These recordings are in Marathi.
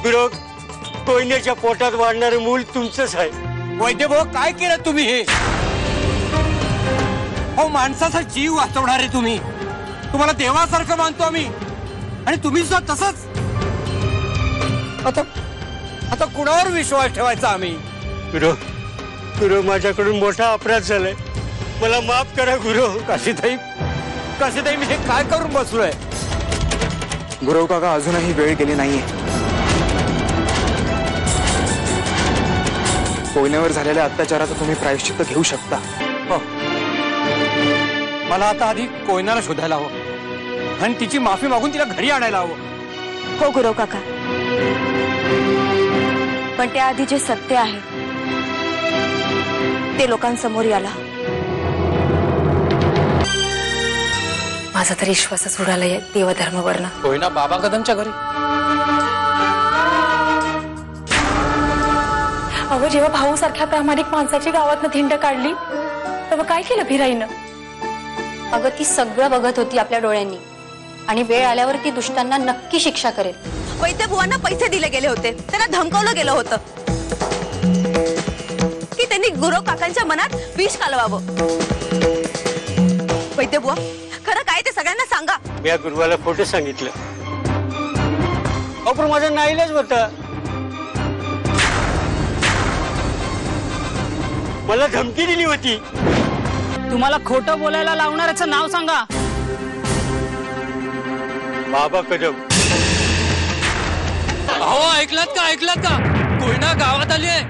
गुरु कोयनेच्या पोटात वाढणारे मूल तुमचंच आहे. वैद्य भाऊ काय केलं तुम्ही हे? हो माणसाचा जीव वाचवणारे तुम्ही. तुम्हाला देवासारखं मानतो आम्ही आणि तुम्ही सुद्धा तसंच. आता कुणावर विश्वास ठेवायचा आम्ही? गुरु गुरु माझ्याकडून मोठा अपराध झालाय, मला माफ करा गुरु. कशीताई मी हे काय करून बसलोय? गुरव काका अजूनही वेळ गेली नाहीये. कोयनेवर झालेल्या अत्याचाराचं तुम्ही प्रायश्चित्त घेऊ शकता. हो. मला आता आधी कोयनाला शोधायला हवं आणि तिची माफी मागून तिला घरी आणायला हवं. हो गुरव काका, पण त्याआधी जे सत्य आहे ते लोकांसमोर याला. माझा तरी विश्वासच उडालाय देवधर्मावरनं. कोयना बाबा कदमच्या घरी. अगं जेव्हा भाऊ सारख्या प्रामाणिक माणसाची गावातनं धिंड काढली तेव्हा काय केलं फिराईनं? अगं ती सगळं बघत होती आपल्या डोळ्यांनी आणि वेळ आल्यावर ती दुष्टांना नक्की शिक्षा करेल. वैद्यबुवांना पैसे दिले गेले होते, त्यांना धमकावलं गेलं होतं की त्यांनी गुरव काकांच्या मनात विष कालवावं. वैद्यबुवा खरं काय ते सगळ्यांना सांगा. मी या गुरुवाला खोटं सांगितलं. पण माझा नाईलाज होता. मला धमकी दिली होती. तुम्हाला खोटं बोलायला लावणाऱ्याचं नाव सांगा. बाबा कदम. अहो ऐकलात का? कोयना गावात आली आहे.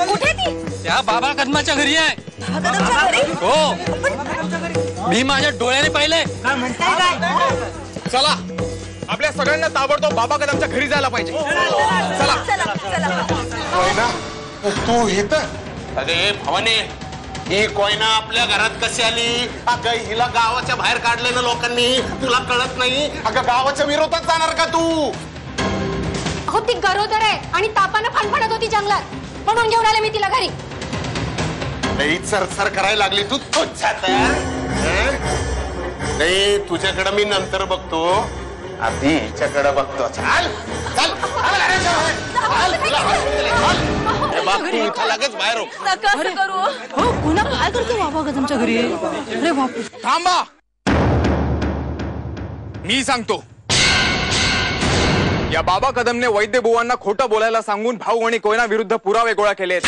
कुठे ती? त्या बाबा कदमाच्या घरी आहे. कदमच्या घरी? हो, मी माझ्या डोळ्याने पाहिलंय. चला आपल्या सगळ्यांना ताबडतोब बाबा कदमच्या घरी जायला पाहिजे. चला चला. कोयना तू येत? अरे भवाने, ही कोयना आपल्या घरात कशी आली? अगं हिला गावाच्या बाहेर काढले ना लोकांनी, तुला कळत नाही? अगं गावाच्या विरोधात जाणार का तू? अहो ती गरोदर आहे आणि तापानं फणफणत होती जंगलात, म्हणून घेऊन आले मी तिला घरी. लई सरसर करायला लागली तू तुझ्या तर. नाही तुझ्याकडे मी नंतर बघतो, आधी हिच्याकडे बघतो. चाल चल लगेच बाहेर हो. नका असं करू. हो पुन्हा काय करतो बाबा कदमच्या घरी? अरे बाप. थांबा, मी सांगतो. या बाबा कदमने वैद्य बुवांना खोटं बोलायला सांगून भाऊ आणि कोयना विरुद्ध पुरावे गोळा केलेत.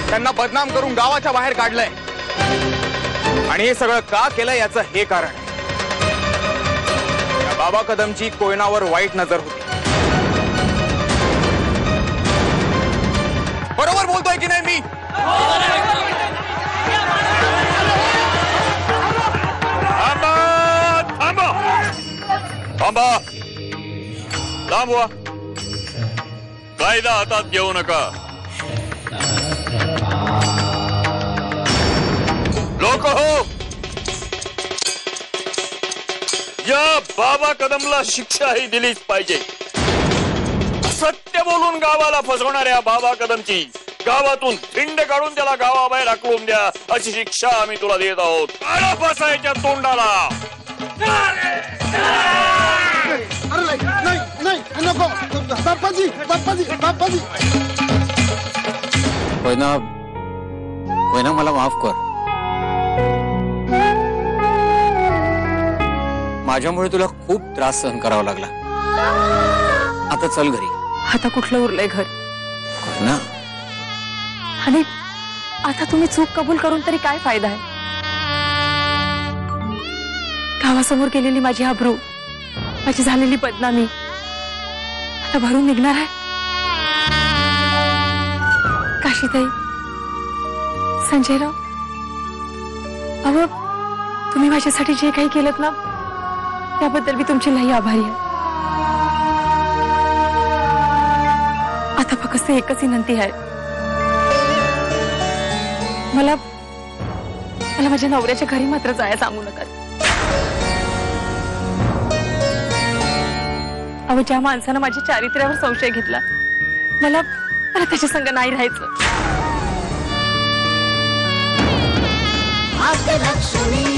त्यांना बदनाम करून गावाच्या बाहेर काढलंय आणि हे सगळं का केलं याचं हे कारण. या बाबा कदमची कोयनावर वाईट नजर होती. बरोबर बोलतोय की नाही मी? थांबा, लांब व्हा. कायदा हातात घेऊ नका. लोक हो, या बाबा कदमला शिक्षाही दिलीच पाहिजे. सत्य बोलून गावाला फसवणाऱ्या बाबा कदमची गावातून धिंड काढून त्याला गावाबाहेर हाकलून द्या, अशी शिक्षा आम्ही तुला देत आहोत. काळा फसायच्या तोंडाला. नको बाप्पाजी, बाप्पाजी, बाप्पाजी. कोयना मला माफ कर. माझ्यामुळे तुला खूप त्रास सहन करावा लागला. आता चल घरी. आता कुठलं उरलंय घर? ना आणि आता तुम्ही चूक कबूल करून तरी काय फायदा आहे? गावासमोर गेलेली माझी अब्रू, माझी झालेली बदनामी आता भरून निघणार आहे. काशीताई, संजयराव, अहो तुम्ही माझ्यासाठी जे काही केलं ना त्याबद्दल मी तुमची लई आभारी आहे. आता फक्त एकच विनंती आहे, मला माझ्या नवऱ्याच्या घरी मात्र जायला सांगू नका. अहो ज्या माणसानं माझ्या चारित्र्यावर संशय घेतला, मला त्याच्या संग नाही राहायचं. लक्ष्मी.